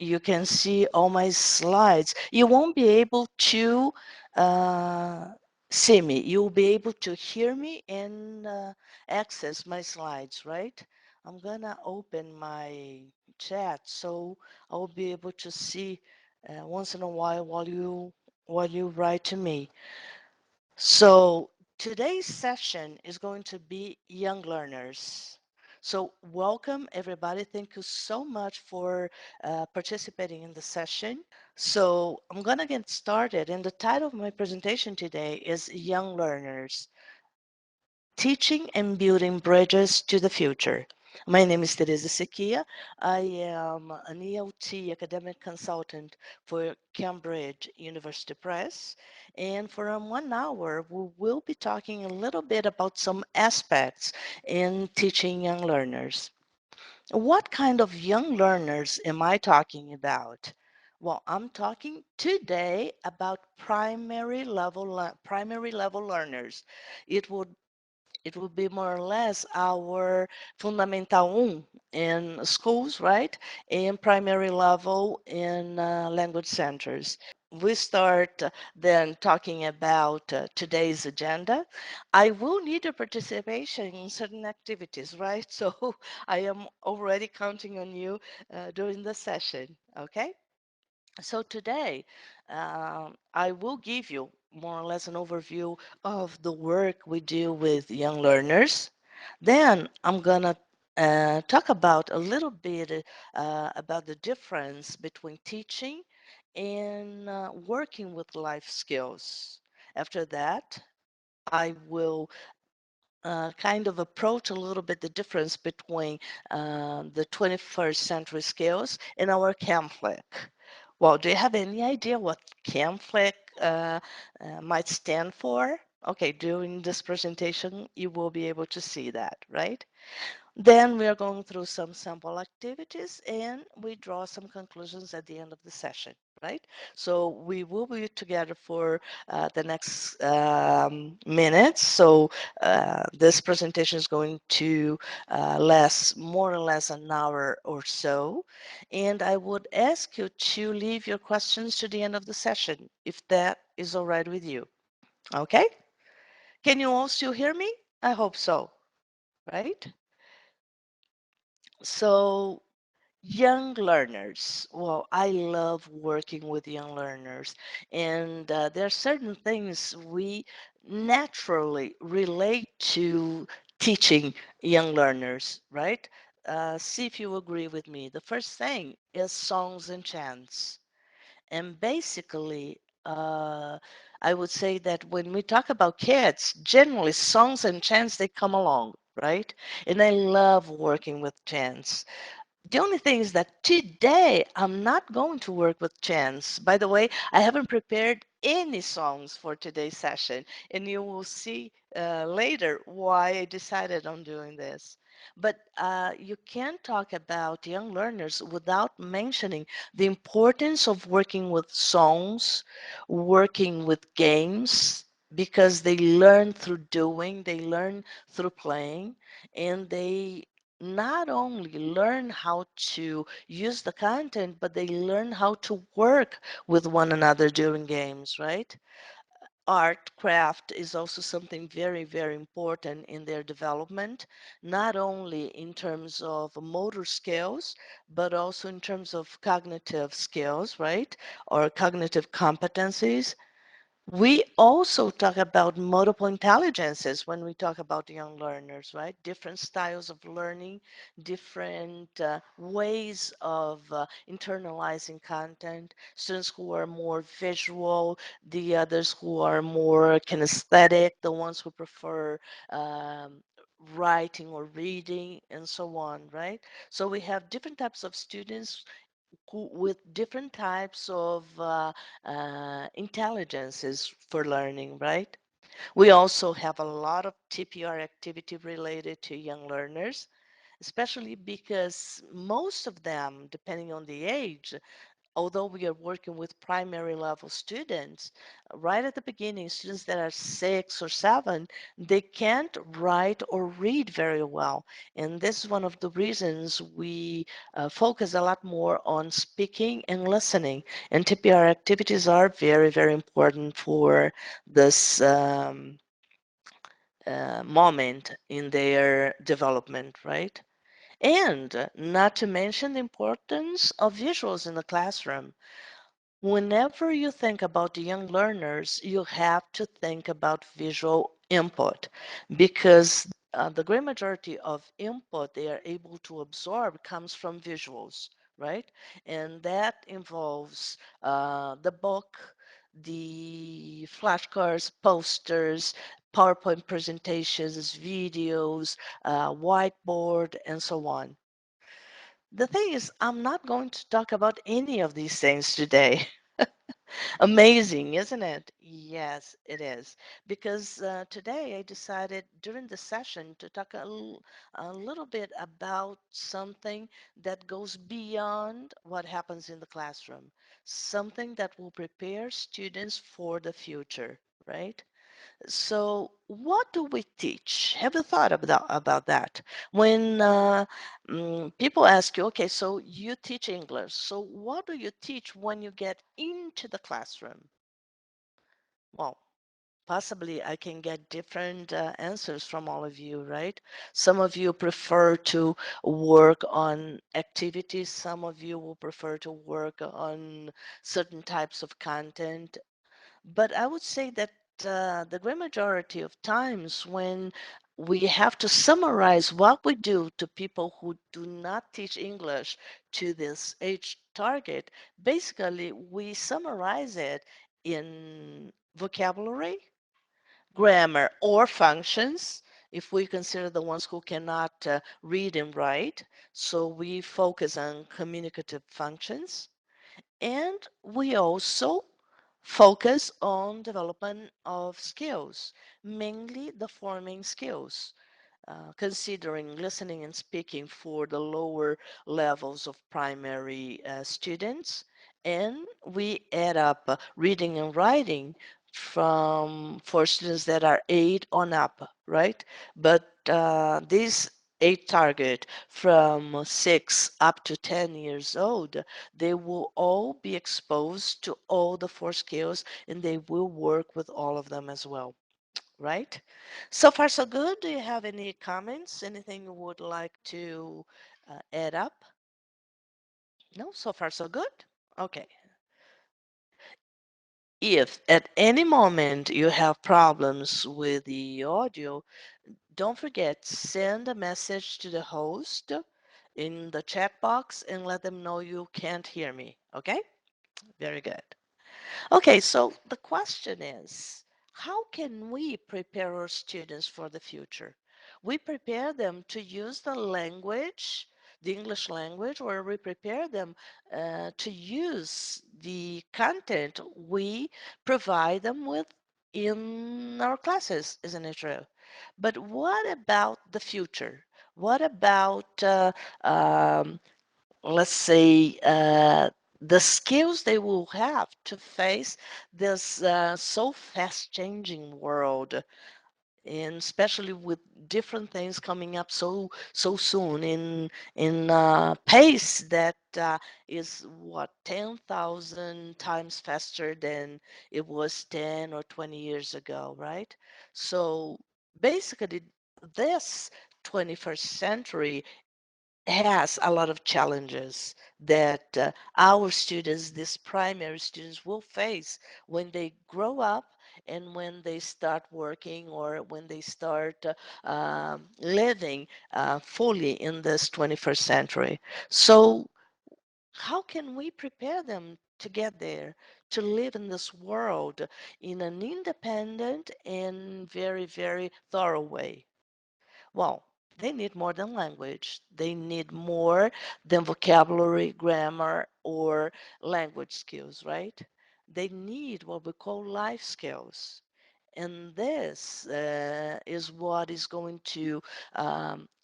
you can see all my slides. You won't be able to uh, see me. You'll be able to hear me and access my slides, right? I'm gonna open my chat so I'll be able to see once in a while you write to me. So today's session is going to be young learners. So welcome everybody. Thank you so much for participating in the session. So I'm going to get started. And the title of my presentation today is Young Learners, Teaching and Building Bridges to the Future. My name is Tereza Sekiya. I am an ELT academic consultant for Cambridge University Press. And for 1 hour, we will be talking a little bit about some aspects in teaching young learners. What kind of young learners am I talking about? Well, I'm talking today about primary level learners. It would it will be more or less our Fundamental 1 in schools, right? And primary level in language centers. We start then talking about today's agenda. I will need your participation in certain activities, right? So I am already counting on you during the session, okay? So today, I will give you more or less an overview of the work we do with young learners. Then I'm gonna talk about a little bit about the difference between teaching and working with life skills. After that, I will kind of approach a little bit the difference between the 21st century skills and our CAMFLIC. Well, do you have any idea what CAMFLIC might stand for? Okay, during this presentation, you will be able to see that, right? Then we are going through some sample activities and we draw some conclusions at the end of the session, right? So we will be together for the next minutes. So this presentation is going to last more or less an hour or so. And I would ask you to leave your questions to the end of the session, if that is all right with you. Okay? Can you all still hear me? I hope so, right? So young learners. Well, I love working with young learners, and there are certain things we naturally relate to teaching young learners, right? See if you agree with me. The first thing is songs and chants. And basically, I would say that when we talk about kids, generally songs and chants, they come along, right? And I love working with chants. The only thing is that today I'm not going to work with chants. By the way, I haven't prepared any songs for today's session, and you will see later why I decided on doing this. But you can't talk about young learners without mentioning the importance of working with songs, working with games, because they learn through doing, they learn through playing, and they not only learn how to use the content, but they learn how to work with one another during games, right? Art, craft is also something very, very important in their development, not only in terms of motor skills, but also in terms of cognitive skills, right? Or cognitive competencies. We also talk about multiple intelligences when we talk about young learners, right? Different styles of learning, different ways of internalizing content. Students who are more visual, the others who are more kinesthetic, the ones who prefer um, writing or reading, and so on, right? So we have different types of students with different types of intelligences for learning, right? We also have a lot of TPR activity related to young learners, especially because most of them, depending on the age, although we are working with primary level students, right at the beginning, students that are 6 or 7, they can't write or read very well. And this is one of the reasons we focus a lot more on speaking and listening. And TPR activities are very, very important for this moment in their development, right? And not to mention the importance of visuals in the classroom. Whenever you think about the young learners, you have to think about visual input because the great majority of input they are able to absorb comes from visuals, right? And that involves the book, the flashcards, posters, PowerPoint presentations, videos, whiteboard, and so on. The thing is, I'm not going to talk about any of these things today. Amazing, isn't it? Yes, it is. Because today I decided during the session to talk a little bit about something that goes beyond what happens in the classroom, something that will prepare students for the future, right? So, what do we teach? Have you thought about that? When people ask you, okay, so you teach English, so what do you teach when you get into the classroom? Well, possibly I can get different answers from all of you, right? Some of you prefer to work on activities, some of you will prefer to work on certain types of content, but I would say that the great majority of times when we have to summarize what we do to people who do not teach English to this age target, basically we summarize it in vocabulary, grammar, or functions. If we consider the ones who cannot read and write, so we focus on communicative functions and we also focus on development of skills, mainly the forming skills, considering listening and speaking for the lower levels of primary students. And we add up reading and writing from for students that are 8 on up, right? But these 8 target from 6 up to 10 years old, they will all be exposed to all the 4 skills and they will work with all of them as well, right? So far, so good. Do you have any comments? Anything you would like to add up? No, so far, so good. Okay. If at any moment you have problems with the audio, don't forget, send a message to the host in the chat box and let them know you can't hear me. Okay? Very good. Okay, so the question is, how can we prepare our students for the future? We prepare them to use the language, the English language, or we prepare them to use the content we provide them with in our classes, isn't it true? But what about the future? What about let's say, the skills they will have to face this so fast changing world, and especially with different things coming up so soon in pace that is what 10,000 times faster than it was 10 or 20 years ago, right? So basically, this 21st century has a lot of challenges that our students, these primary students, will face when they grow up and when they start working or when they start living fully in this 21st century. So, how can we prepare them to get there, to live in this world in an independent and very, very thorough way? Well, they need more than language. They need more than vocabulary, grammar, or language skills, right? They need what we call life skills. And this is what is going to,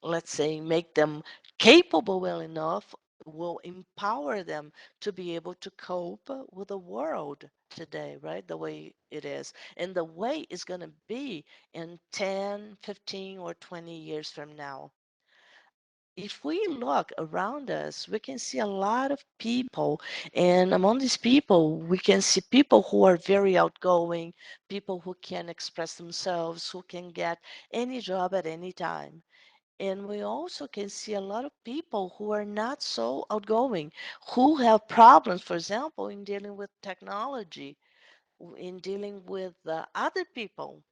let's say, make them capable well enough will empower them to be able to cope with the world today, right? The way it is, and the way it's going to be in 10, 15, or 20 years from now. If we look around us, we can see a lot of people, and among these people, we can see people who are very outgoing, people who can express themselves, who can get any job at any time. And we also can see a lot of people who are not so outgoing, who have problems, for example, in dealing with technology, in dealing with other people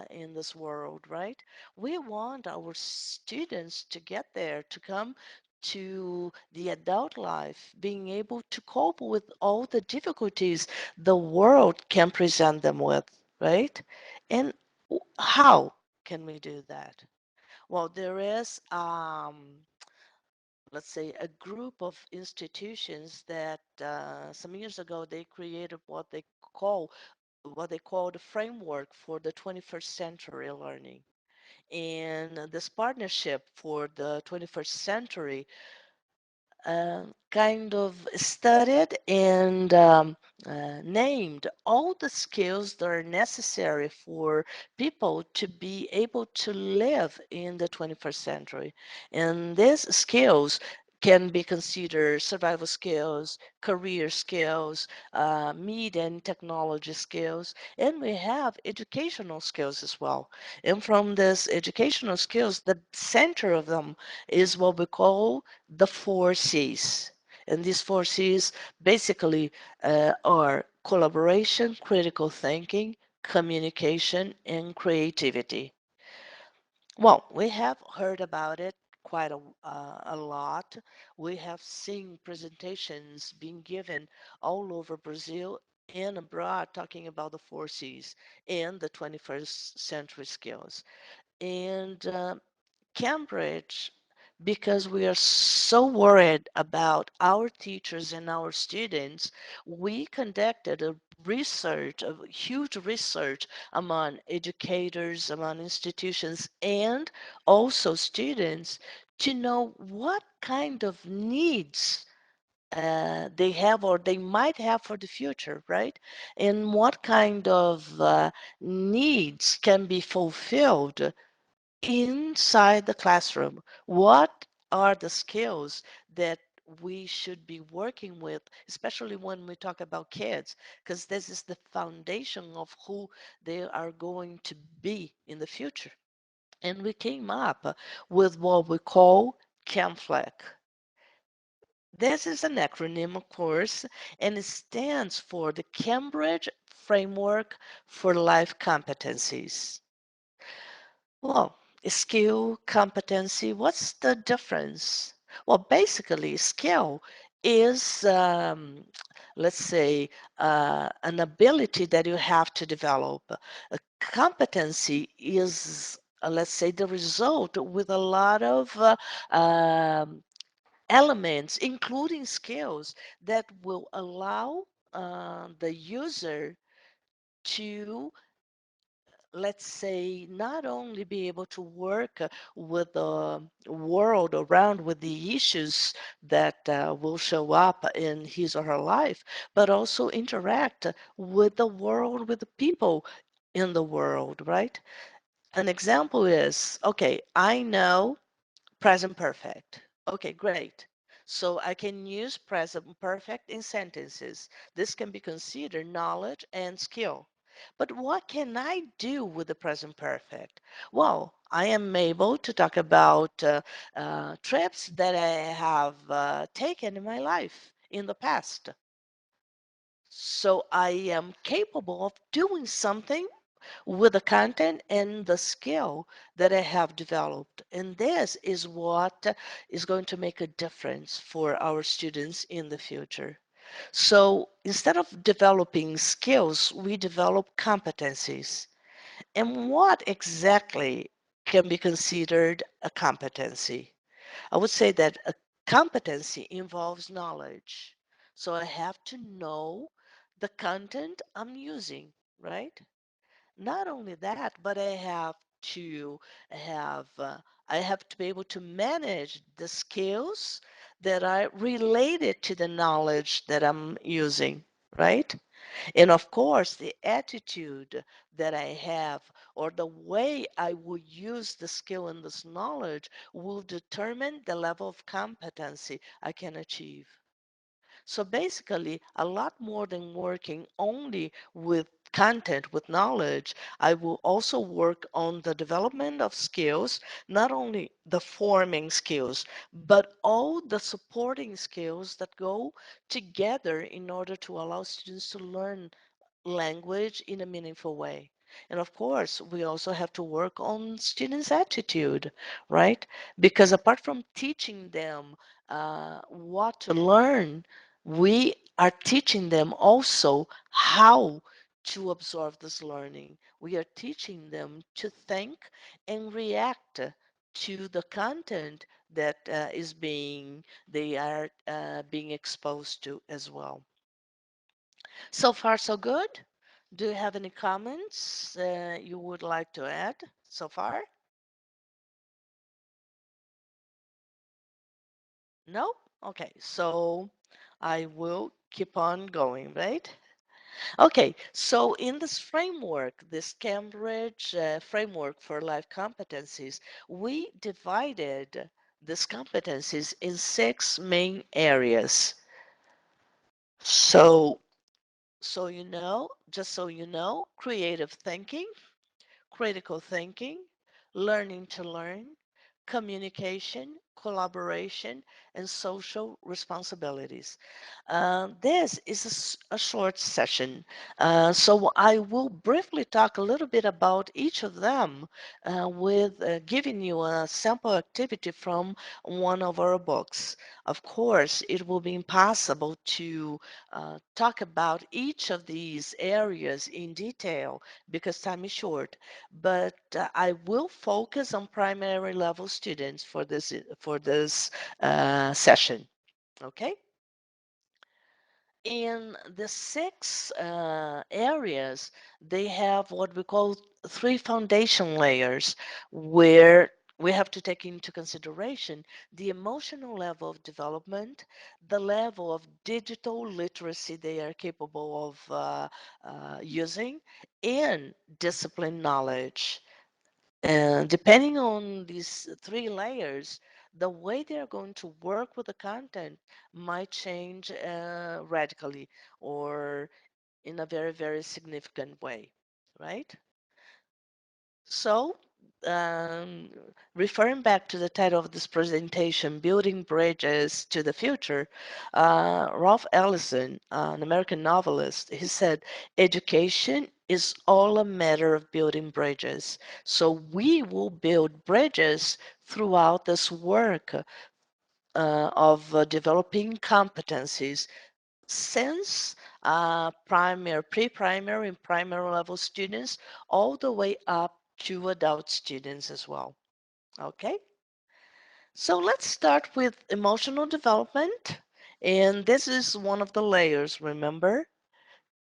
in this world, right? We want our students to get there, to come to the adult life, being able to cope with all the difficulties the world can present them with, right? And how can we do that? Well, there is, let's say, a group of institutions that some years ago they created what they call the framework for the 21st century learning. And this partnership for the 21st century kind of studied and named all the skills that are necessary for people to be able to live in the 21st century. And these skills can be considered survival skills, career skills, media and technology skills, and we have educational skills as well. And from this educational skills, the center of them is what we call the four C's. And these four C's basically are collaboration, critical thinking, communication, and creativity. Well, we have heard about it quite a lot. We have seen presentations being given all over Brazil and abroad talking about the four C's and the 21st century skills. And Cambridge, because we are so worried about our teachers and our students, we conducted a research, a huge research among educators, among institutions, and also students to know what kind of needs they have or they might have for the future, right? And what kind of needs can be fulfilled inside the classroom. What are the skills that we should be working with, especially when we talk about kids, because this is the foundation of who they are going to be in the future. And we came up with what we call CAMFLEC. This is an acronym, of course, and it stands for the Cambridge Framework for Life Competencies. Well, skill, competency, what's the difference? Well, basically, skill is, let's say, an ability that you have to develop. A competency is, let's say, the result with a lot of elements, including skills, that will allow the user to, let's say, not only be able to work with the world around with the issues that will show up in his or her life, but also interact with the world, with the people in the world, right? An example is, okay, I know present perfect. Okay, great. So I can use present perfect in sentences. This can be considered knowledge and skill. But what can I do with the present perfect? Well, I am able to talk about trips that I have taken in my life in the past. So I am capable of doing something with the content and the skill that I have developed. And this is what is going to make a difference for our students in the future. So instead of developing skills, we develop competencies. And what exactly can be considered a competency? I would say that a competency involves knowledge. So I have to know the content I'm using, right? Not only that, but to have, I have to be able to manage the skills that are related to the knowledge that I'm using, right? And of course, the attitude that I have or the way I will use the skill and this knowledge will determine the level of competency I can achieve. So basically, a lot more than working only with content, with knowledge, I will also work on the development of skills, not only the forming skills, but all the supporting skills that go together in order to allow students to learn language in a meaningful way. And of course, we also have to work on students' attitude, right? Because apart from teaching them what to learn, we are teaching them also how to absorb this learning. We are teaching them to think and react to the content that is being they are being exposed to as well. So far, so good. Do you have any comments you would like to add so far? No? Okay, so I will keep on going, right? Okay, so in this framework, this Cambridge framework for life competencies, we divided these competencies in six main areas. So, just so you know, creative thinking, critical thinking, learning to learn, communication, collaboration, and social responsibilities. This is a short session, so I will briefly talk a little bit about each of them with giving you a sample activity from one of our books. Of course, it will be impossible to talk about each of these areas in detail because time is short, but I will focus on primary level students for this session. Okay? In the six areas, they have what we call three foundation layers, where we have to take into consideration the emotional level of development, the level of digital literacy they are capable of using, and discipline knowledge. And depending on these three layers, the way they're going to work with the content might change radically or in a very, very significant way, right? So, um, referring back to the title of this presentation, Building Bridges to the Future, Ralph Ellison, an American novelist, he said, education is all a matter of building bridges. So we will build bridges throughout this work of developing competencies since primary, pre-primary and primary level students all the way up to adult students as well. Okay, so let's start with emotional development. And this is one of the layers, remember?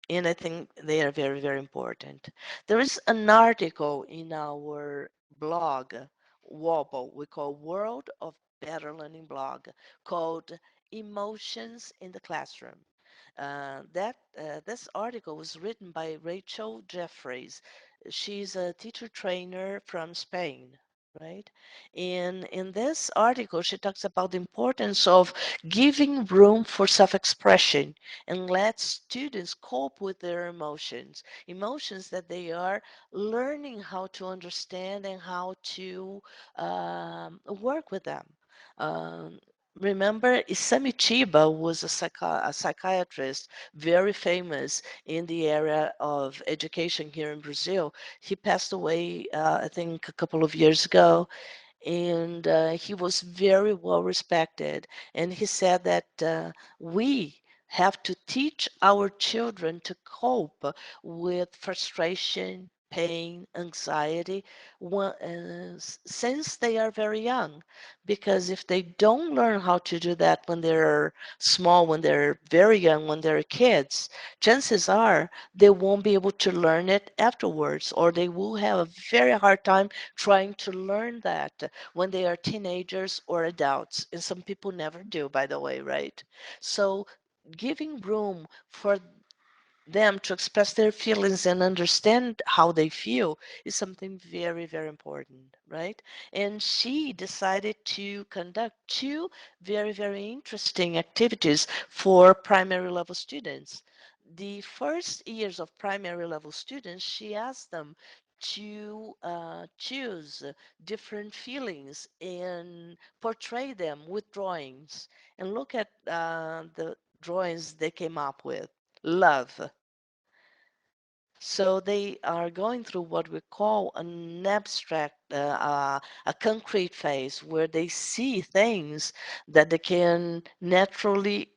And I think they are very, very important. There is an article in our blog, Wobble, we call World of Better Learning blog, called Emotions in the Classroom. This article was written by Rachel Jeffries. She's a teacher trainer from Spain, right? In this article, she talks about the importance of giving room for self-expression and let students cope with their emotions, emotions that they are learning how to understand and how to work with them. Um, Remember, Isami Chiba was a psychiatrist, very famous in the area of education here in Brazil. He passed away, I think, a couple of years ago, and he was very well respected. And he said that we have to teach our children to cope with frustration, pain, anxiety since they are very young. Because if they don't learn how to do that when they're small, when they're very young, when they're kids, chances are they won't be able to learn it afterwards, or they will have a very hard time trying to learn that when they are teenagers or adults. And some people never do, by the way, right? So giving room for them to express their feelings and understand how they feel is something very, very important, right? And she decided to conduct two very, very interesting activities for primary level students. The first years of primary level students, she asked them to choose different feelings and portray them with drawings. And look at the drawings they came up with. Love. So they are going through what we call an abstract, a concrete phase where they see things that they can naturally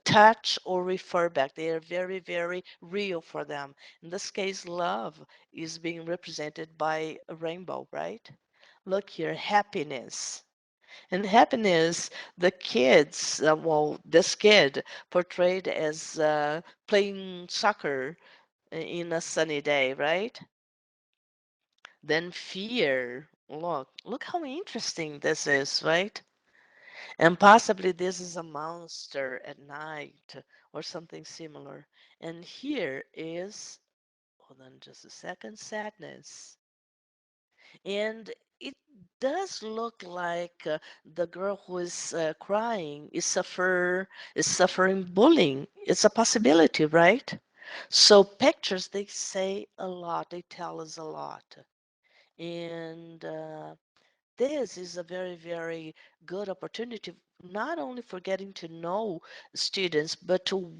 touch or refer back. They are very, very real for them. In this case, love is being represented by a rainbow, right? Look here, happiness. And happiness, the kids, well, this kid portrayed as playing soccer in a sunny day, right? Then fear. Look how interesting this is, right? And possibly this is a monster at night or something similar. And here is, hold on just a second, sadness. And it does look like the girl who is crying is suffering bullying. It's a possibility, right? So pictures, they say a lot. They tell us a lot. And this is a very, very good opportunity, not only for getting to know students, but to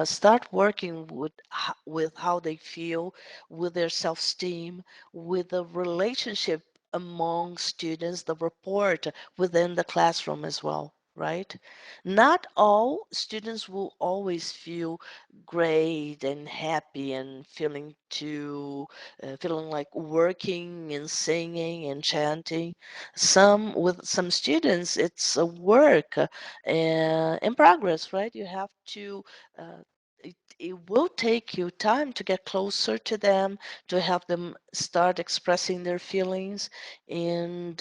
start working with how they feel, with their self-esteem, with the relationship among students, the rapport within the classroom as well, right? Not all students will always feel great and happy and feeling like working and singing and chanting. Some students, it's a work in progress, right? You have to. It will take you time to get closer to them, to have them start expressing their feelings, and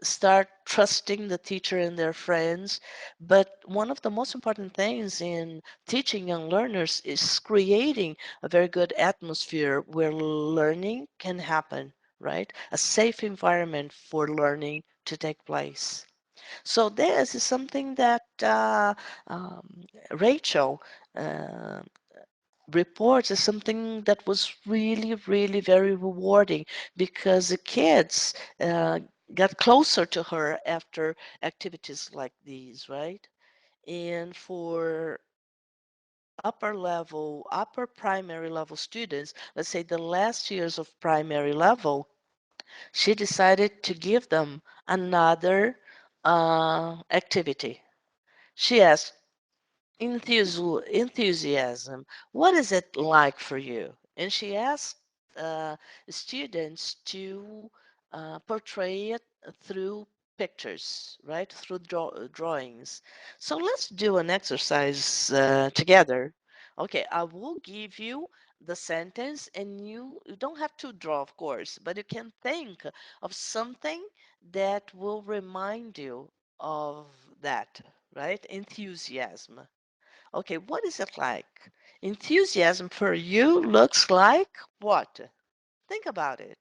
start trusting the teacher and their friends. But one of the most important things in teaching young learners is creating a very good atmosphere where learning can happen, right? A safe environment for learning to take place. So this is something that Rachel uh, reports as something that was really, really very rewarding because the kids got closer to her after activities like these, right? And for upper primary level students, let's say the last years of primary level, she decided to give them another activity. She asked, enthusiasm, what is it like for you? And she asked uh, students to portray it through pictures, right? Through drawings. So let's do an exercise together. Okay, I will give you the sentence and you don't have to draw, of course, but you can think of something that will remind you of that, right? Enthusiasm. Okay, what is it like? Enthusiasm for you looks like what? Think about it.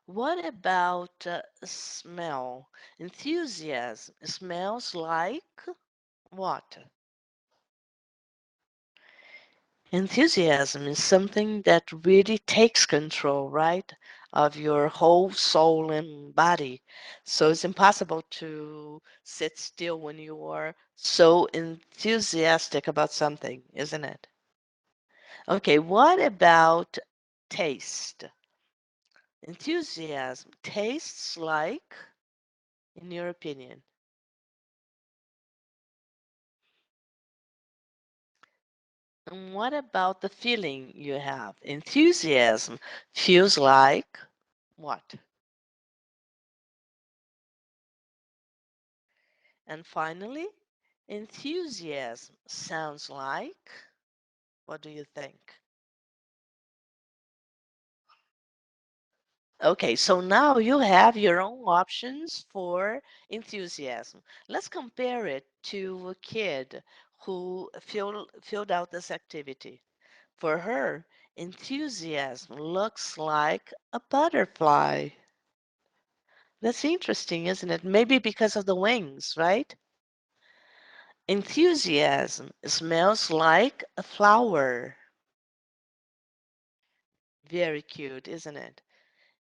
What about smell? Enthusiasm smells like what? Enthusiasm is something that really takes control, right, of your whole soul and body. So it's impossible to sit still when you are so enthusiastic about something, isn't it? Okay, what about taste? Enthusiasm tastes like, in your opinion. And what about the feeling you have? Enthusiasm feels like what? And finally, enthusiasm sounds like, what do you think? Okay, so now you have your own options for enthusiasm. Let's compare it to a kid who filled out this activity. For her, enthusiasm looks like a butterfly. That's interesting, isn't it? Maybe because of the wings, right? Enthusiasm smells like a flower. Very cute, isn't it?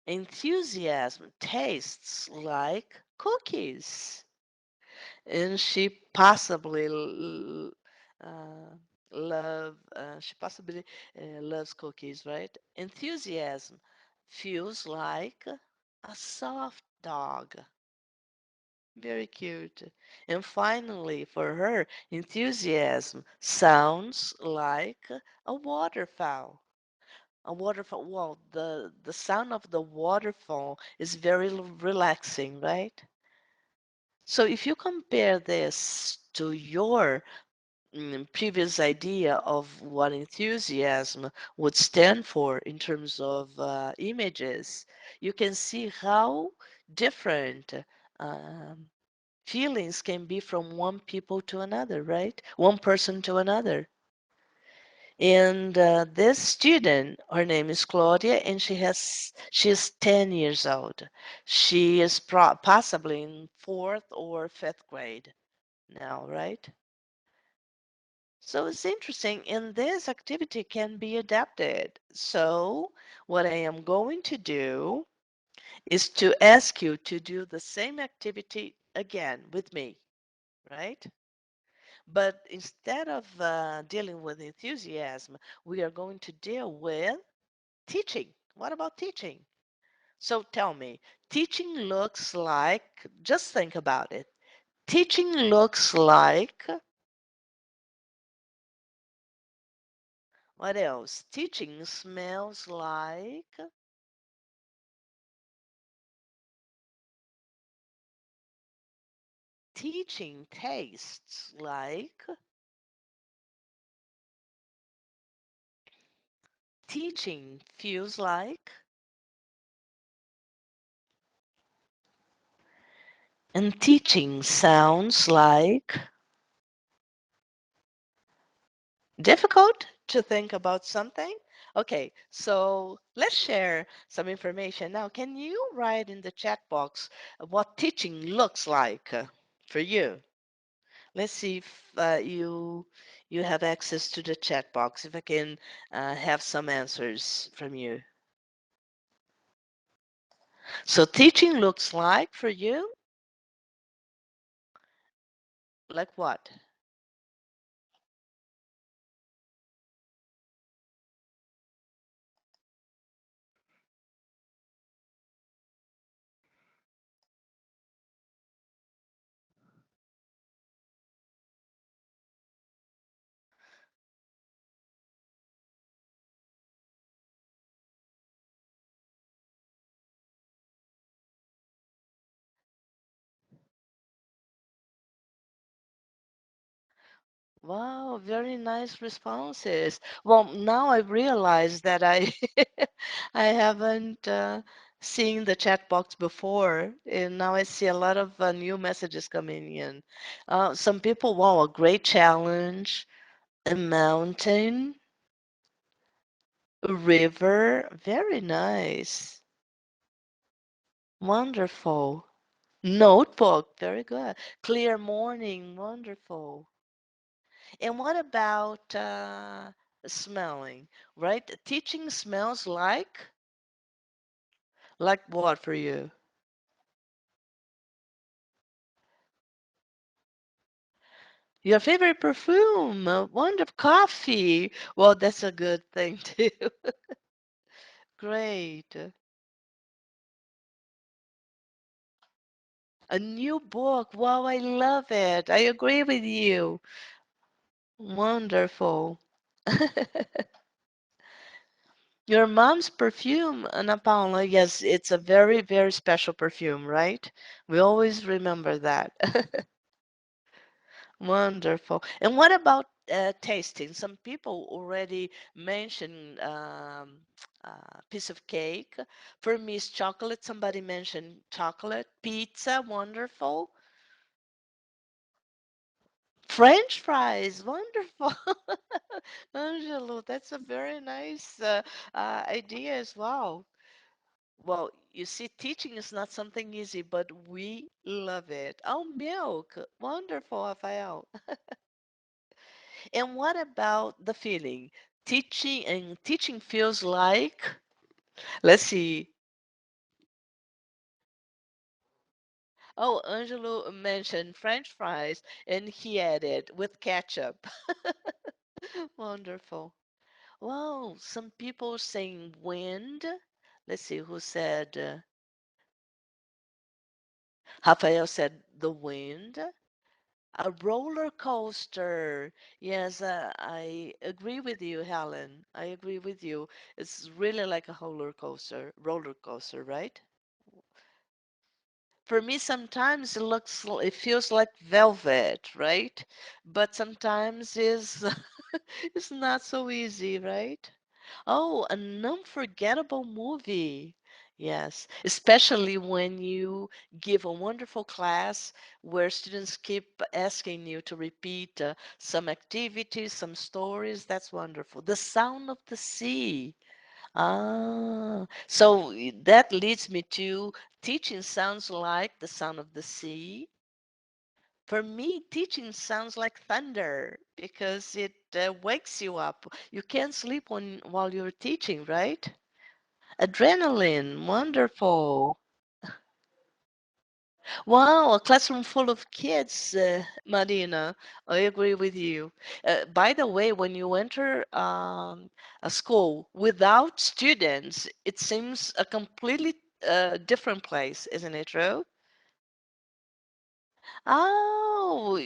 Enthusiasm tastes like cookies. And uh, she possibly loves cookies, right? Enthusiasm feels like a soft dog. Very cute. And finally, for her, enthusiasm sounds like a waterfowl. A waterfall. Well, the sound of the waterfall is very relaxing, right? So if you compare this to your previous idea of what enthusiasm would stand for in terms of images, you can see how different um, feelings can be from one people to another, right? One person to another. And this student, her name is Claudia, and she is 10 years old. She is possibly in fourth or fifth grade now, right? So it's interesting, and this activity can be adapted. So what I am going to do is to ask you to do the same activity again with me, right? But instead of dealing with enthusiasm, we are going to deal with teaching. What about teaching? So tell me, teaching looks like, just think about it. Teaching looks like, what else? Teaching smells like, teaching tastes like, teaching feels like, and teaching sounds like. Difficult to think about something? Okay, so let's share some information. Now, can you write in the chat box what teaching looks like for you? Let's see if you have access to the chat box, if I can have some answers from you. So teaching looks like for you, like what? Wow, very nice responses. Well, now I realize that I I haven't seen the chat box before, and now I see a lot of new messages coming in. Some people, wow, a great challenge, a mountain, a river, very nice, wonderful. Notebook, very good. Clear morning, wonderful. And what about smelling, right? Teaching smells like what for you? Your favorite perfume, wonderful coffee. Well, that's a good thing too. Great. A new book. Wow, I love it. I agree with you. Wonderful. Your mom's perfume, Ana Paula, yes, it's a very, very special perfume, right? We always remember that. Wonderful. And what about tasting? Some people already mentioned piece of cake. For me, it's chocolate. Somebody mentioned chocolate. Pizza, wonderful. French fries, wonderful. Angelo, that's a very nice idea as well. Well, you see, teaching is not something easy, but we love it. Oh, milk, wonderful, Rafael. And what about the feeling? Teaching feels like, let's see. Oh, Angelo mentioned French fries, and he added with ketchup. Wonderful. Wow, some people saying wind. Let's see who said. Rafael said the wind. A roller coaster. Yes, I agree with you, Helen. I agree with you. It's really like a roller coaster, right? For me, sometimes it feels like velvet, right? But sometimes it's not so easy, right? Oh, an unforgettable movie. Yes, especially when you give a wonderful class where students keep asking you to repeat some activities, some stories. That's wonderful. The Sound of the Sea. So that leads me to teaching sounds like the sound of the sea. For me, teaching sounds like thunder because it wakes you up. You can't sleep while you're teaching, right? Adrenaline, wonderful. Wow, a classroom full of kids, Marina. I agree with you. By the way, when you enter a school without students, it seems a completely different place, isn't it true? Oh,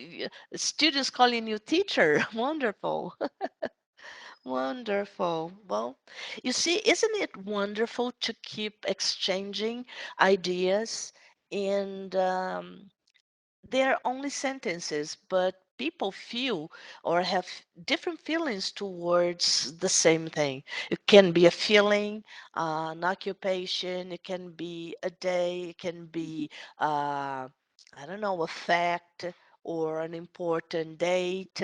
students calling you teacher. Wonderful. Wonderful. Well, you see, isn't it wonderful to keep exchanging ideas and they're only sentences, but people feel or have different feelings towards the same thing. It can be a feeling, an occupation, it can be a day, it can be, I don't know, a fact or an important date.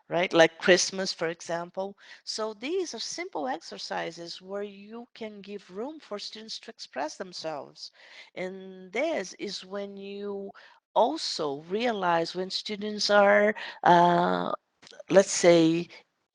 Right, like Christmas, for example. So these are simple exercises where you can give room for students to express themselves. And this is when you also realize when students are, uh, let's say,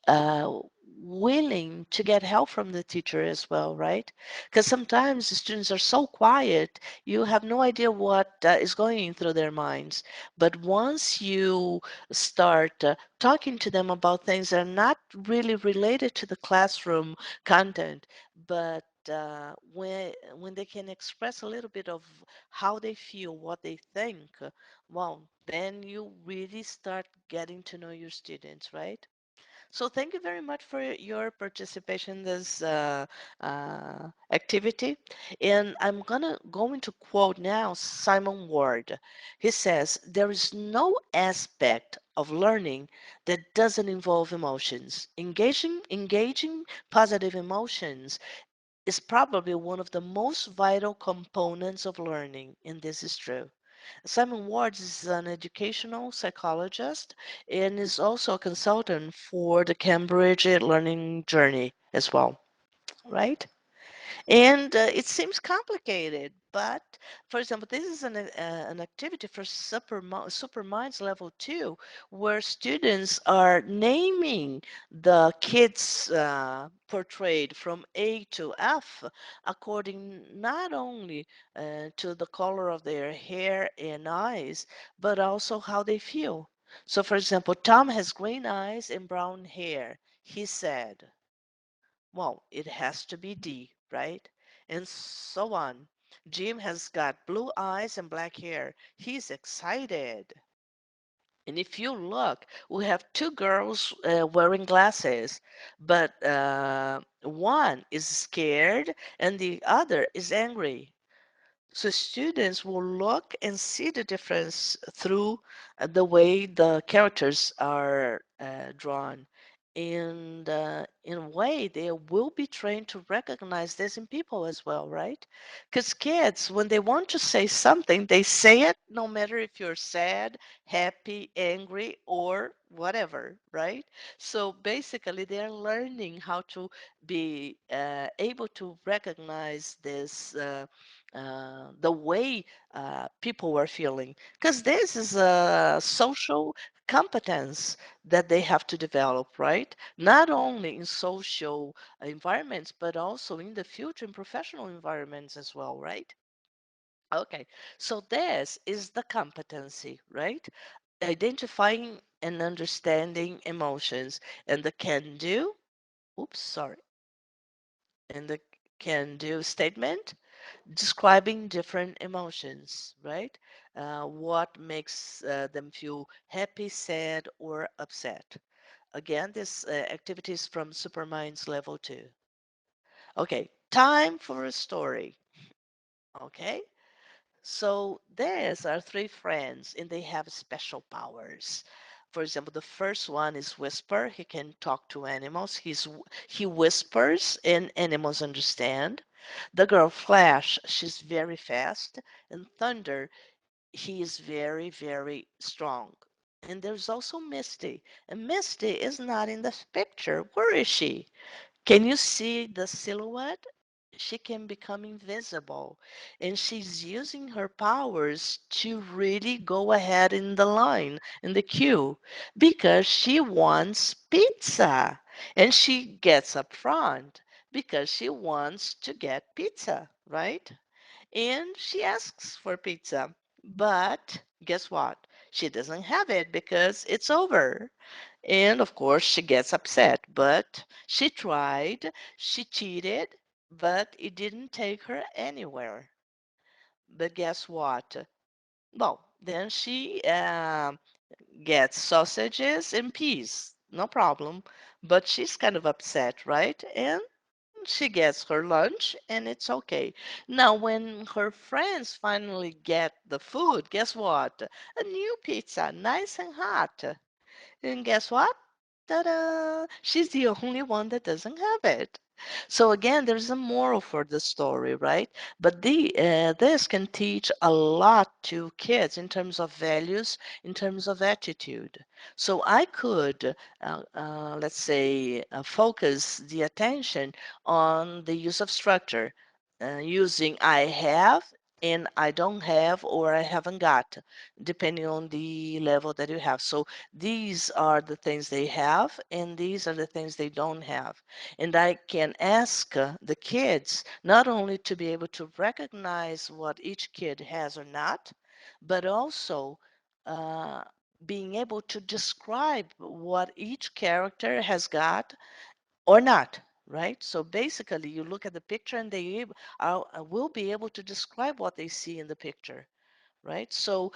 uh, willing to get help from the teacher as well, right? Because sometimes the students are so quiet, you have no idea what is going through their minds. But once you start talking to them about things that are not really related to the classroom content, but when they can express a little bit of how they feel, what they think, well, then you really start getting to know your students, right? So thank you very much for your participation in this activity. And I'm going to quote now Simon Ward. He says, "There is no aspect of learning that doesn't involve emotions. Engaging positive emotions is probably one of the most vital components of learning, and this is true." Simon Ward is an educational psychologist and is also a consultant for the Cambridge Learning Journey as well, right? And it seems complicated, but for example, this is an activity for super minds level 2, where students are naming the kids portrayed from A to F according not only to the color of their hair and eyes, but also how they feel. So, for example, Tom has green eyes and brown hair. He said, well, it has to be D, right? And so on. Jim has got blue eyes and black hair. He's excited. And if you look, we have two girls wearing glasses, but one is scared and the other is angry. So students will look and see the difference through the way the characters are drawn. And in a way, they will be trained to recognize this in people as well, right? Because kids, when they want to say something, they say it no matter if you're sad, happy, angry, or whatever, right? So basically, they're learning how to be able to recognize this. The way people were feeling, because this is a social competence that they have to develop, right? Not only in social environments, but also in the future in professional environments as well, right? Okay, so this is the competency, right? Identifying and understanding emotions and the can do, oops, sorry, and the can do statement describing different emotions, right? What makes them feel happy, sad, or upset. Again, this activity is from Supermind's level 2. Okay, time for a story. Okay, so there's our three friends, and they have special powers. For example, the first one is Whisper. He can talk to animals. He whispers, and animals understand. The girl Flash, she's very fast, and Thunder, he is very, very strong. And there's also Misty, and Misty is not in this picture. Where is she? Can you see the silhouette? She can become invisible, and she's using her powers to really go ahead in the line, in the queue, because she wants pizza. And she gets up front because she wants to get pizza, right? And she asks for pizza. But guess what? She doesn't have it because it's over. And of course, she gets upset. But she tried, she cheated, but it didn't take her anywhere. But guess what? Well, then she gets sausages and peas. No problem. But she's kind of upset, right? And she gets her lunch and it's okay. Now, when her friends finally get the food, guess what? A new pizza, nice and hot. And guess what? Ta-da! She's the only one that doesn't have it. So again, there's a moral for the story, right? But this can teach a lot to kids in terms of values, in terms of attitude. So I could, let's say, focus the attention on the use of structure, using I have and I don't have or I haven't got, depending on the level that you have. So these are the things they have, and these are the things they don't have. And I can ask the kids not only to be able to recognize what each kid has or not, but also uh, being able to describe what each character has got or not. Right? So basically, you look at the picture and will be able to describe what they see in the picture. Right? So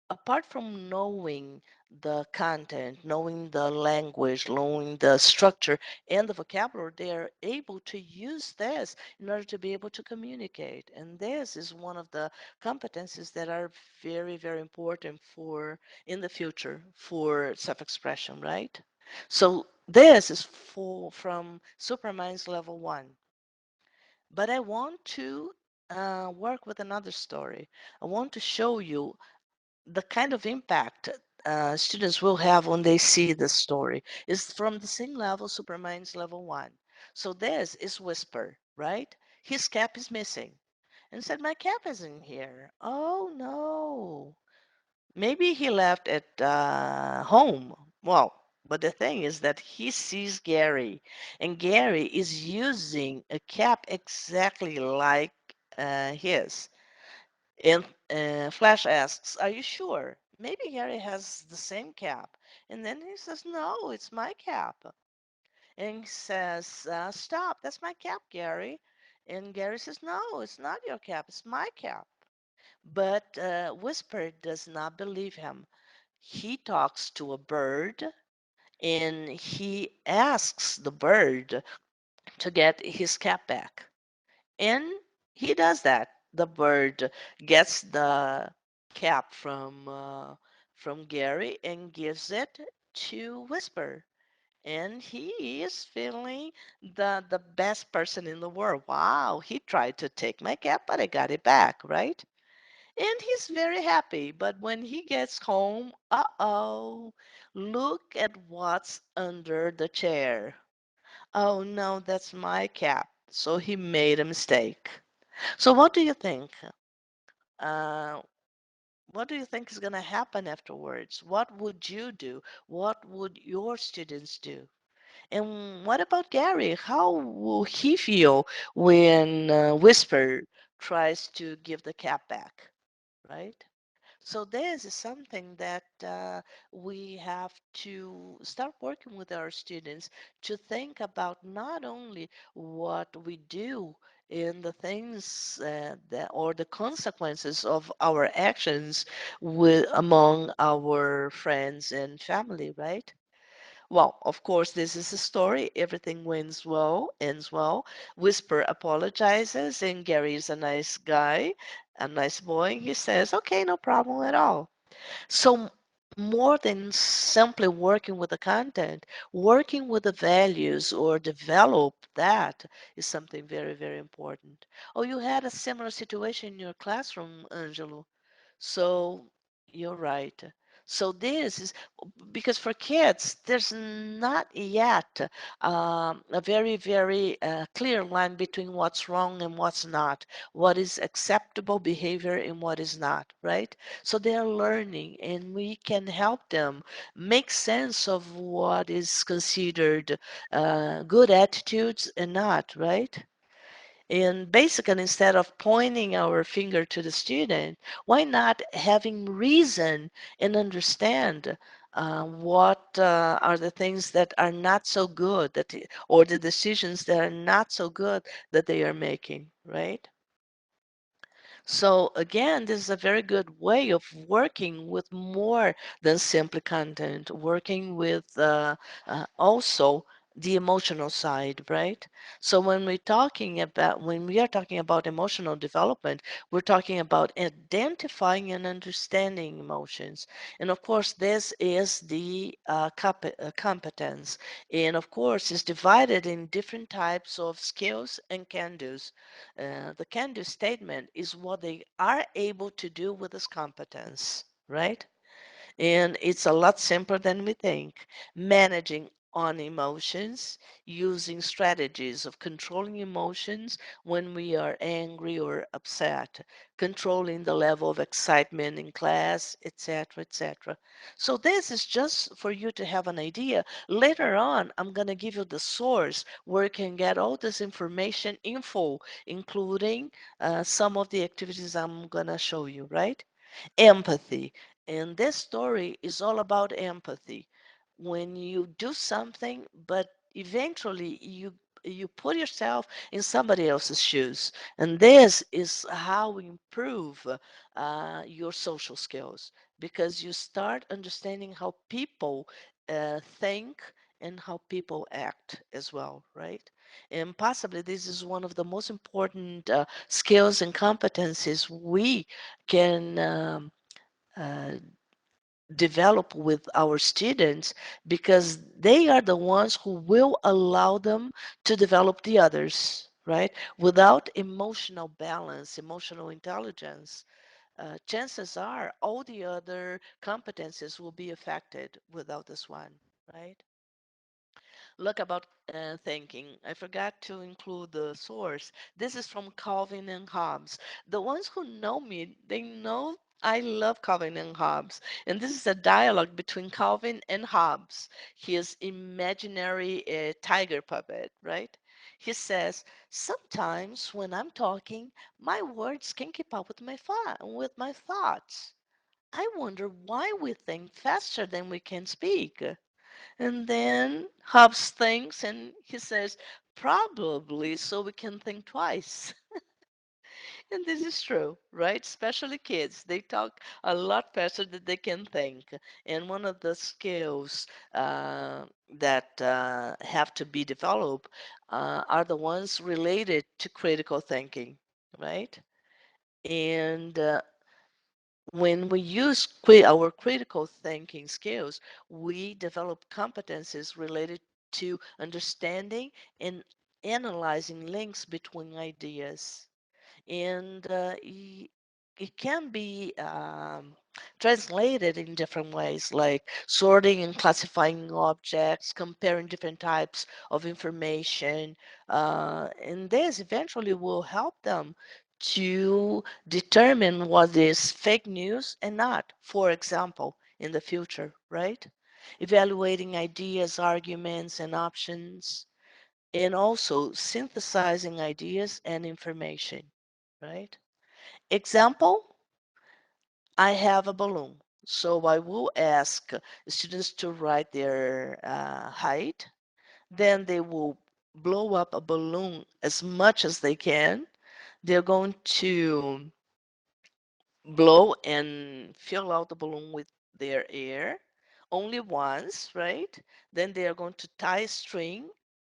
apart from knowing the content, knowing the language, knowing the structure and the vocabulary, they are able to use this in order to be able to communicate. And this is one of the competencies that are very, very important for in the future for self-expression, right? So this is from Superminds level 1. But I want to work with another story. I want to show you the kind of impact students will have when they see the story is from the same level, Superminds level 1. So this is Whisper, right? His cap is missing. And said, my cap isn't here. Oh no. Maybe he left it home. Well, but the thing is that he sees Gary, and Gary is using a cap exactly like his. And Flash asks, are you sure? Maybe Gary has the same cap. And then he says, no, it's my cap. And he says, stop, that's my cap, Gary. And Gary says, no, it's not your cap, it's my cap. But Whisper does not believe him. He talks to a bird and he asks the bird to get his cap back. And he does that. The bird gets the cap from Gary and gives it to Whisper. And he is feeling the best person in the world. Wow, he tried to take my cap, but I got it back, right? And he's very happy. But when he gets home, uh-oh, look at what's under the chair. Oh no, that's my cap. So he made a mistake. So what do you think? Uh, what do you think is going to happen afterwards? What would you do? What would your students do? And what about Gary? How will he feel when Whisper tries to give the cap back, right? So this is something that we have to start working with our students to think about not only what we do in the things that, or the consequences of our actions with among our friends and family, right? Well, of course, this is a story. Everything wins well, ends well. Whisper apologizes, and Gary is a nice guy, a nice boy. He says, okay, no problem at all. So, more than simply working with the content, working with the values or develop that is something very, very important. Oh, you had a similar situation in your classroom, Angelo. So you're right. So this is because for kids, there's not yet a very, very clear line between what's wrong and what's not, what is acceptable behavior and what is not, right? So they are learning, and we can help them make sense of what is considered good attitudes and not, right? And basically, instead of pointing our finger to the student, why not having reason and understand what are the things that are not so good or the decisions that are not so good that they are making, right? So again, this is a very good way of working with more than simply content, working with also the emotional side, right? So when we are talking about emotional development, we're talking about identifying and understanding emotions. And of course, this is the competence. And of course, it's divided in different types of skills and can-dos. The can-do statement is what they are able to do with this competence, right? And it's a lot simpler than we think. Managing on emotions, using strategies of controlling emotions when we are angry or upset, controlling the level of excitement in class, etc., etc. So this is just for you to have an idea. Later on, I'm going to give you the source where you can get all this information info, including some of the activities I'm going to show you, right? Empathy. And this story is all about empathy. When you do something, but eventually you put yourself in somebody else's shoes. And this is how we improve your social skills because you start understanding how people think and how people act as well, right? And possibly this is one of the most important skills and competencies we can uh, develop with our students because they are the ones who will allow them to develop the others, right? Without emotional balance, emotional intelligence, chances are all the other competencies will be affected without this one, right? Look about thinking. I forgot to include the source. This is from Calvin and Hobbes. The ones who know me, they know I love Calvin and Hobbes. And this is a dialogue between Calvin and Hobbes, his imaginary tiger puppet, right? He says, sometimes when I'm talking, my words can keep up with with my thoughts. I wonder why we think faster than we can speak. And then Hobbes thinks and he says, probably so we can think twice. And this is true, right? Especially kids. They talk a lot faster than they can think. And one of the skills that have to be developed are the ones related to critical thinking, right? And when we use our critical thinking skills, we develop competencies related to understanding and analyzing links between ideas. And it can be translated in different ways, like sorting and classifying objects, comparing different types of information, and this eventually will help them to determine what is fake news and not, for example, in the future, right? Evaluating ideas, arguments, and options, and also synthesizing ideas and information, right? Example, I have a balloon. So I will ask students to write their height. Then they will blow up a balloon as much as they can. They're going to blow and fill out the balloon with their air only once, right? Then they are going to tie a string,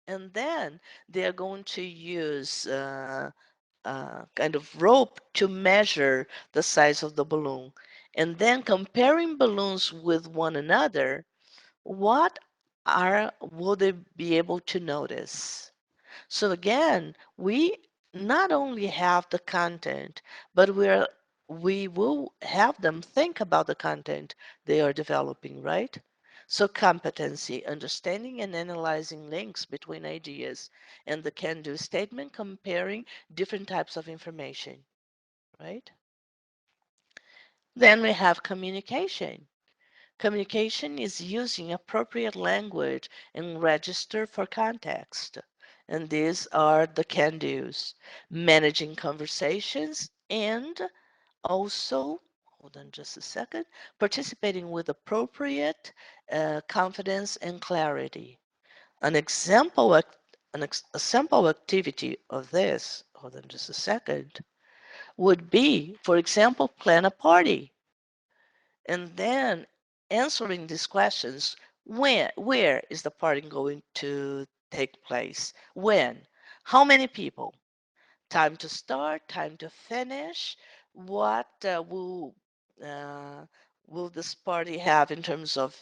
and then they are going to use kind of rope to measure the size of the balloon. And then comparing balloons with one another, what are will they be able to notice? So again, we not only have the content, but we will have them think about the content they are developing, right? So competency, understanding and analyzing links between ideas, and the can-do statement comparing different types of information, right? Then we have communication. Communication is using appropriate language and register for context. And these are the can-dos. Managing conversations and also, hold on just a second, participating with appropriate confidence and clarity. An example, a sample activity of this, hold on just a second, would be, for example, plan a party and then answering these questions. Where is the party going to take place? When? How many people? Time to start, time to finish. What uh, will this party have in terms of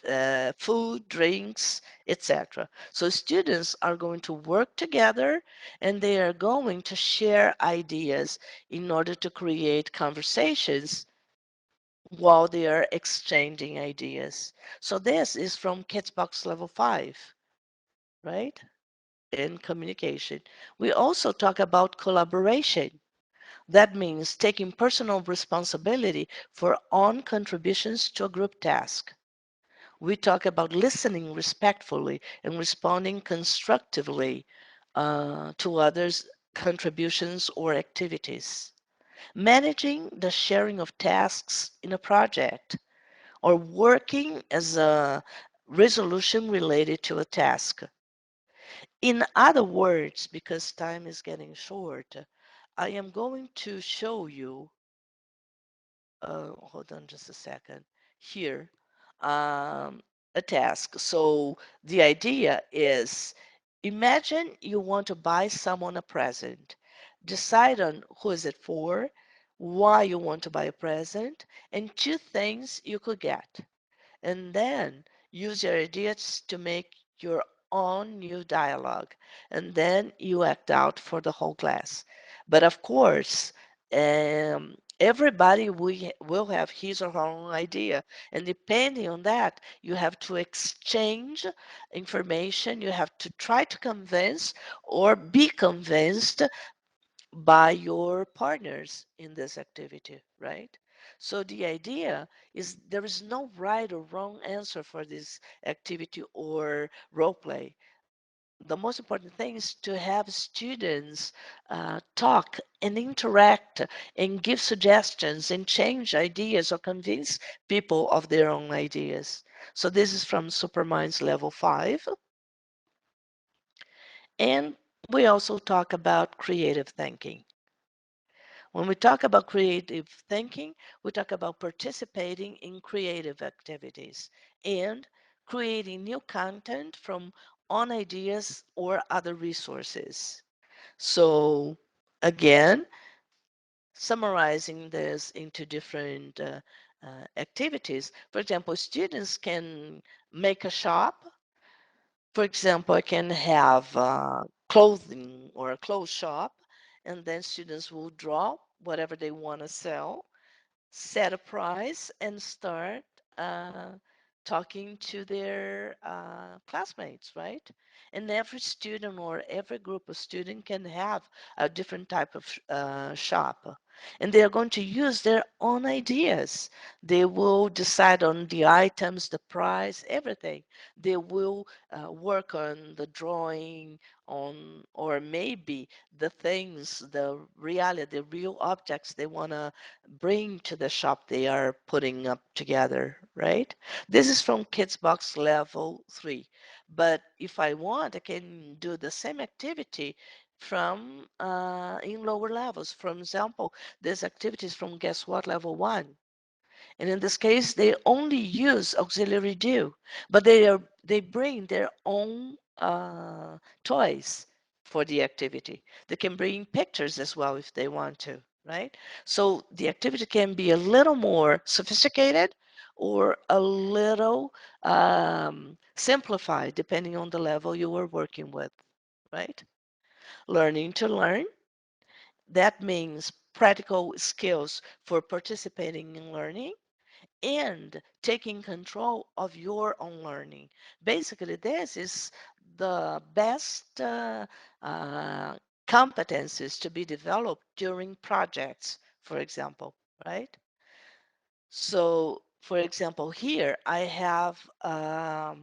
food, drinks, etc. So students are going to work together and they are going to share ideas in order to create conversations while they are exchanging ideas. So this is from Kids Box Level 5, right? In communication. We also talk about collaboration. That means taking personal responsibility for own contributions to a group task. We talk about listening respectfully and responding constructively to others' contributions or activities. Managing the sharing of tasks in a project or working as a resolution related to a task. In other words, because time is getting short, I am going to show you, hold on just a second, here, um, a task. So the idea is, imagine you want to buy someone a present. Decide on who is it for, why you want to buy a present, and two things you could get. And then use your ideas to make your own new dialogue. And then you act out for the whole class. But of course, everybody will have his or her own idea. And depending on that, you have to exchange information. You have to try to convince or be convinced by your partners in this activity, right? So the idea is there is no right or wrong answer for this activity or role play. The most important thing is to have students talk and interact and give suggestions and change ideas or convince people of their own ideas. So this is from Superminds Level 5. And we also talk about creative thinking. When we talk about creative thinking, we talk about participating in creative activities and creating new content from own ideas or other resources. So, again, summarizing this into different activities. For example, students can make a shop. For example, I can have clothing or a clothes shop, and then students will draw whatever they want to sell, set a price, and start uh, talking to their classmates, right? And every student or every group of students can have a different type of shop. And they are going to use their own ideas. They will decide on the items, the price, everything. They will work on the drawing, on or maybe the things, the reality, the real objects they want to bring to the shop they are putting up together, right? This is from Kids Box level 3. But if I want, I can do the same activity from in lower levels. For example, there's activities from guess what level 1. And in this case, they only use auxiliary do, but they bring their own toys for the activity. They can bring pictures as well if they want to, right? So the activity can be a little more sophisticated or a little simplified depending on the level you are working with, right? Learning to learn, that means practical skills for participating in learning and taking control of your own learning. Basically, this is the best competencies to be developed during projects, for example, right? So, for example, here I have a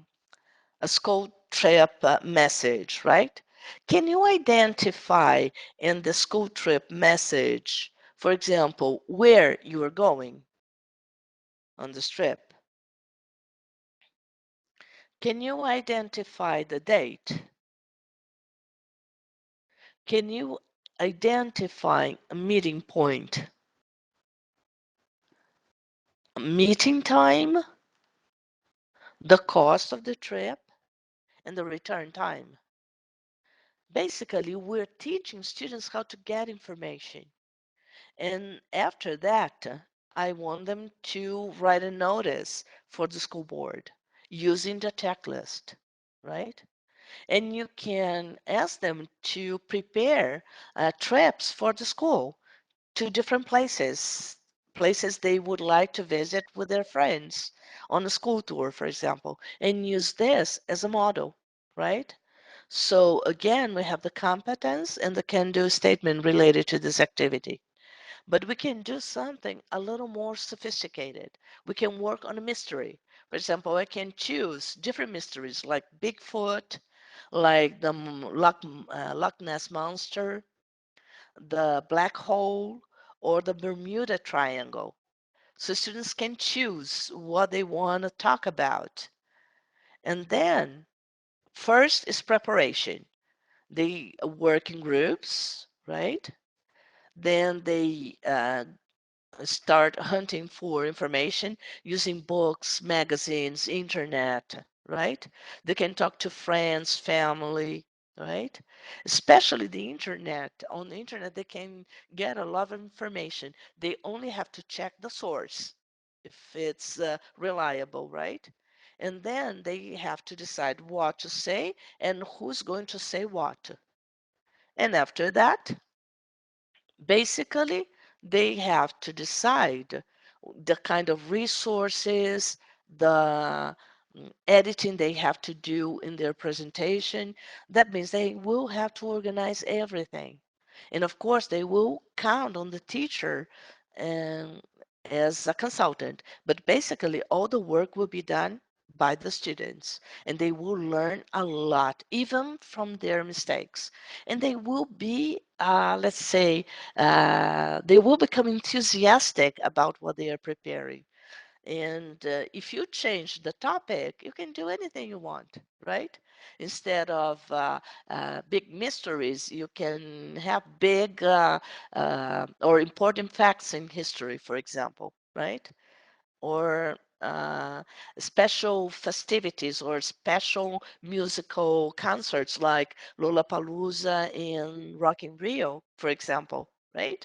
school trip message, right? Can you identify in the school trip message, for example, where you are going on this trip? Can you identify the date? Can you identify a meeting point, a meeting time, the cost of the trip, and the return time? Basically, we're teaching students how to get information. And after that, I want them to write a notice for the school board using the checklist, right? And you can ask them to prepare trips for the school to different places, places they would like to visit with their friends on a school tour, for example, and use this as a model, right? So again, we have the competence and the can-do statement related to this activity. But we can do something a little more sophisticated. We can work on a mystery. For example, I can choose different mysteries like Bigfoot, like the Loch Ness Monster, the black hole, or the Bermuda Triangle. So students can choose what they want to talk about. And then first is preparation. They work in groups, right? Then they start hunting for information using books, magazines, internet, right? They can talk to friends, family, right? Especially the internet. On the internet, they can get a lot of information. They only have to check the source if it's reliable, right? And then they have to decide what to say and who's going to say what. And after that, basically, they have to decide the kind of resources, the editing they have to do in their presentation. That means they will have to organize everything. And of course, they will count on the teacher and as a consultant. But basically, all the work will be done by the students, and they will learn a lot, even from their mistakes. And they will be, let's say, they will become enthusiastic about what they are preparing. And if you change the topic, you can do anything you want, right? Instead of big mysteries, you can have big or important facts in history, for example, right? Or special festivities or special musical concerts like Lollapalooza and Rock in Rio, for example, right?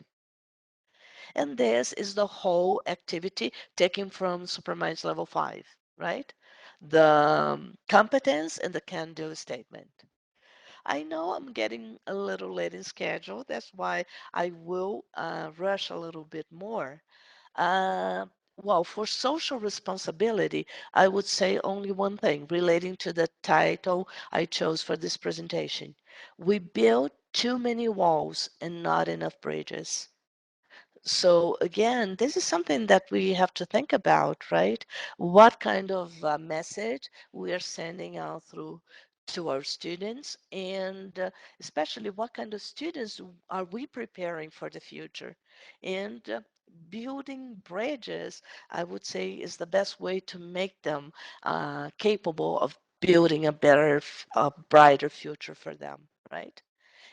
And this is the whole activity taken from Superminds Level 5, right? The competence and the can-do statement. I know I'm getting a little late in schedule. That's why I will rush a little bit more. Uh, well, for social responsibility, I would say only one thing relating to the title I chose for this presentation. We build too many walls and not enough bridges. So again, this is something that we have to think about, right? What kind of message we are sending out through to our students, and especially what kind of students are we preparing for the future? And building bridges, I would say, is the best way to make them capable of building a better, a brighter future for them, right?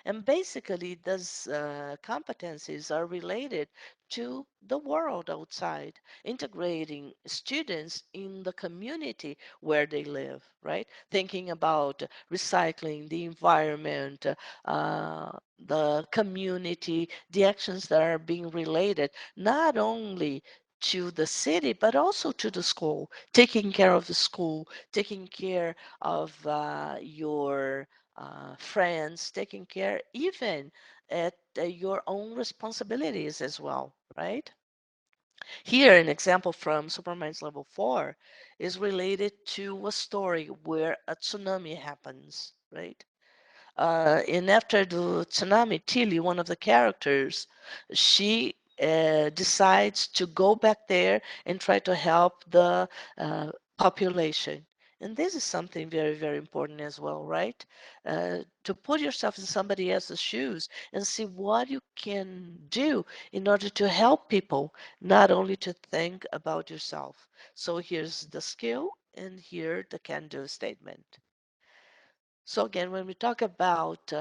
And basically, those competencies are related to the world outside, integrating students in the community where they live, right? Thinking about recycling, the environment, the community, the actions that are being related not only to the city, but also to the school, taking care of the school, taking care of your friends, taking care even at your own responsibilities as well, right? Here, an example from Superminds Level 4 is related to a story where a tsunami happens, right? And after the tsunami, Tilly, one of the characters, she decides to go back there and try to help the population. And this is something very, very important as well, right? To put yourself in somebody else's shoes and see what you can do in order to help people, not only to think about yourself. So here's the skill, and here the can-do statement. So again, when we talk about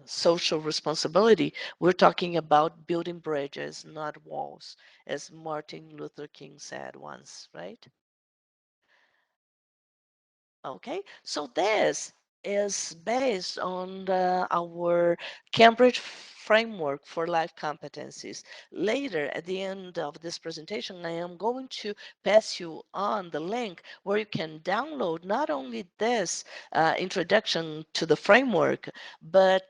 social responsibility, we're talking about building bridges, not walls, as Martin Luther King said once, right? Okay, so this is based on our Cambridge framework for life competencies. Later, at the end of this presentation, I am going to pass you on the link where you can download not only this introduction to the framework, but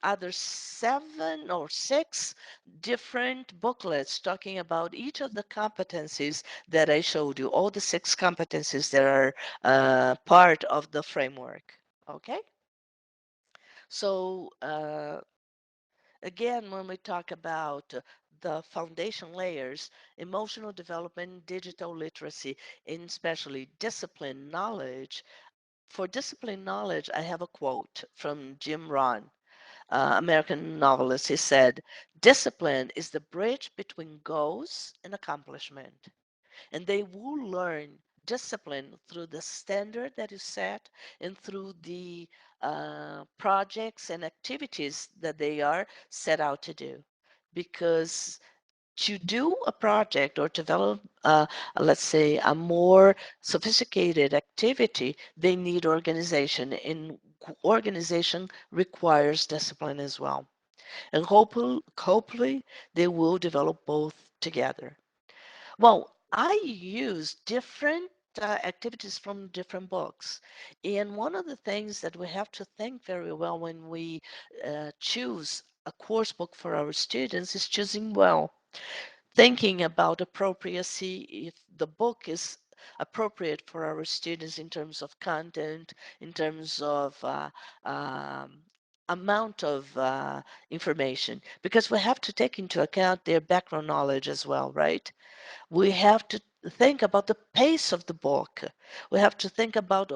other 7 or 6 different booklets talking about each of the competencies that I showed you, all the 6 competencies that are part of the framework. Okay, so again, when we talk about the foundation layers, emotional development, digital literacy, and especially discipline knowledge. For discipline knowledge, I have a quote from Jim Rohn, American novelist. He said, "Discipline is the bridge between goals and accomplishment." And they will learn discipline through the standard that is set and through the projects and activities that they are set out to do. Because to do a project or develop, let's say, a more sophisticated activity, they need organization, and organization requires discipline as well. And hopefully they will develop both together. Well, I use different activities from different books. And one of the things that we have to think very well when we choose a course book for our students is choosing well, thinking about appropriacy, if the book is appropriate for our students in terms of content, in terms of amount of information, because we have to take into account their background knowledge as well, right? We have to think about the pace of the book. We have to think about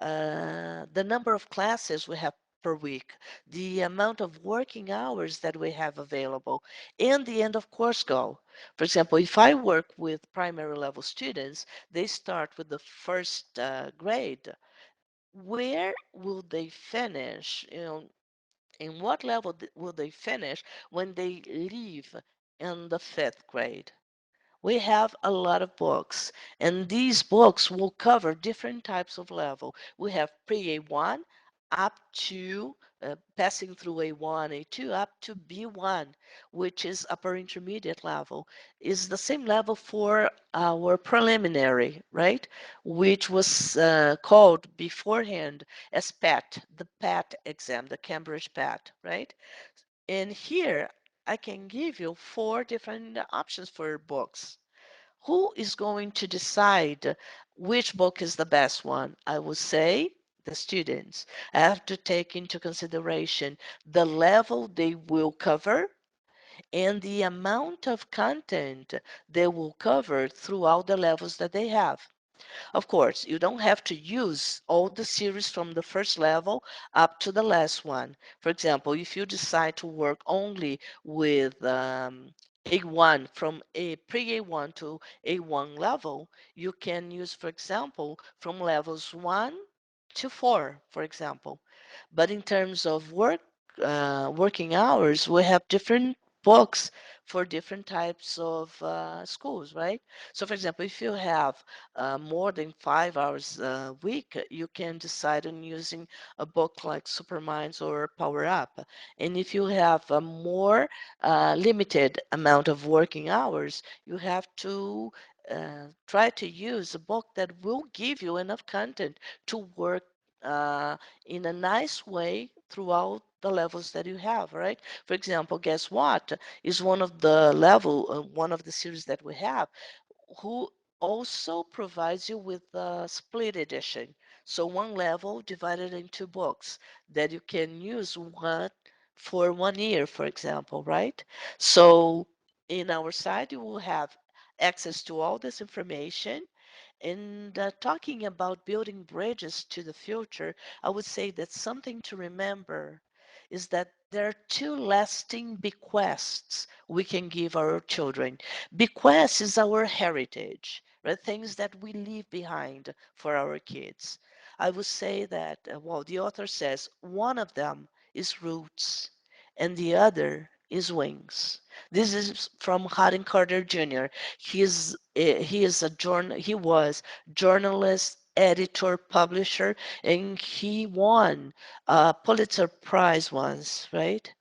the number of classes we have per week, the amount of working hours that we have available, and the end of course goal. For example, if I work with primary level students, they start with the first grade. Where will they finish? In what level will they finish when they leave in the fifth grade? We have a lot of books, and these books will cover different types of level. We have pre-A1 up to passing through A1, A2, up to B1, which is upper intermediate level. Is the same level for our preliminary, right? Which was called beforehand as PAT, the PAT exam, the Cambridge PAT, right? And here I can give you four different options for books. Who is going to decide which book is the best one? I would say the students. I have to take into consideration the level they will cover and the amount of content they will cover throughout the levels that they have. Of course, you don't have to use all the series from the first level up to the last one. For example, if you decide to work only with A1 from a pre-A1 to A1 level, you can use, for example, from levels 1 to 4, for example. But in terms of working hours, we have different books for different types of schools, right? So, for example, if you have more than 5 hours a week, you can decide on using a book like Superminds or Power Up. And if you have a more limited amount of working hours, you have to try to use a book that will give you enough content to work uh, in a nice way throughout the levels that you have, right? For example, guess what? Is one of the series that we have who also provides you with a split edition. So one level divided into books that you can use one for 1 year, for example, right? So in our site, you will have access to all this information and talking about building bridges to the future, I would say that something to remember is that there are two lasting bequests we can give our children. Bequest is our heritage, right? Things that we leave behind for our kids. I would say that, well, the author says one of them is roots and the other is wings. This is from Harding Carter Jr. He was journalist, editor, publisher, and he won a Pulitzer Prize once, right?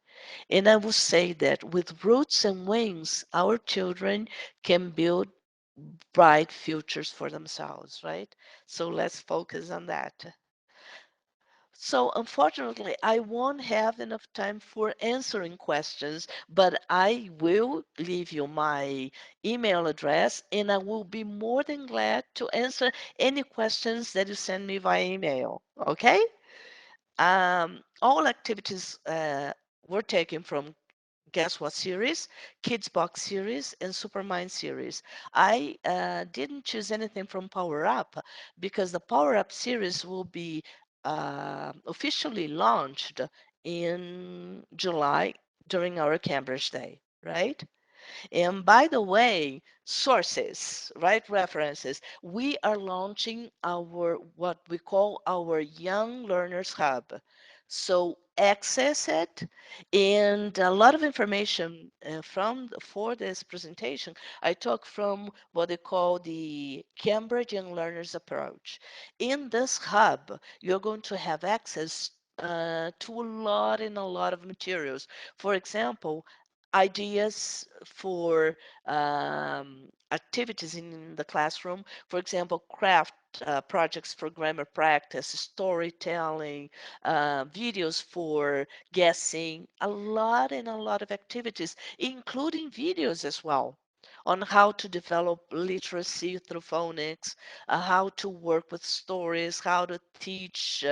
And I would say that with roots and wings, our children can build bright futures for themselves, right? So let's focus on that. So unfortunately, I won't have enough time for answering questions, but I will leave you my email address and I will be more than glad to answer any questions that you send me via email. Okay? All activities were taken from Guess What series, Kids Box series, and Supermind series. I didn't choose anything from Power Up because the Power Up series will be officially launched in July during our Cambridge Day, right? And by the way, sources, right? References. We are launching our what we call our Young Learners Hub. So access it and a lot of information from for this presentation I took from what they call the Cambridge Young Learners Approach. In this hub, you're going to have access to a lot of materials. For example, ideas for activities in the classroom. For example, craft projects for grammar practice, storytelling, videos for guessing, a lot of activities, including videos as well on how to develop literacy through phonics, how to work with stories, how to teach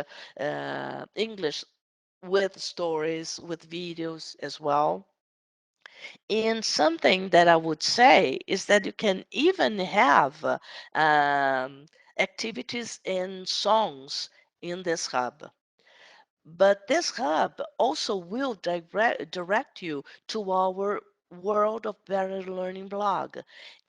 English with stories, with videos as well. And something that I would say is that you can even have um, activities and songs in this hub. But this hub also will direct you to our World of Better Learning blog.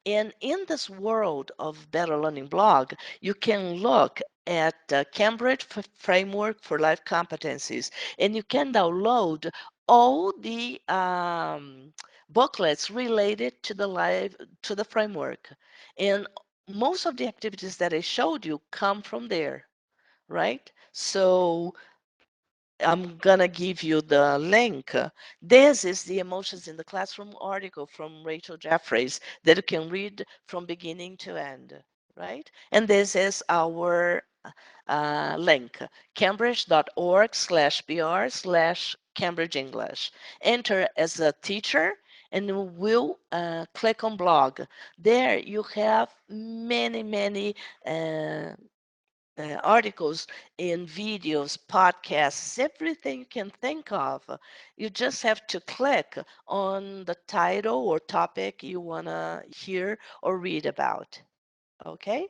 And in this World of Better Learning blog, you can look at the Cambridge Framework for Life Competencies, and you can download all the booklets related to the framework. And most of the activities that I showed you come from there, right? So I'm gonna give you the link. This is the Emotions in the Classroom article from Rachel Jeffries that you can read from beginning to end, right? And this is our link, cambridge.org/br/Cambridge English. Enter as a teacher and you will click on blog. There you have many articles in videos, podcasts, everything you can think of. You just have to click on the title or topic you want to hear or read about. Okay?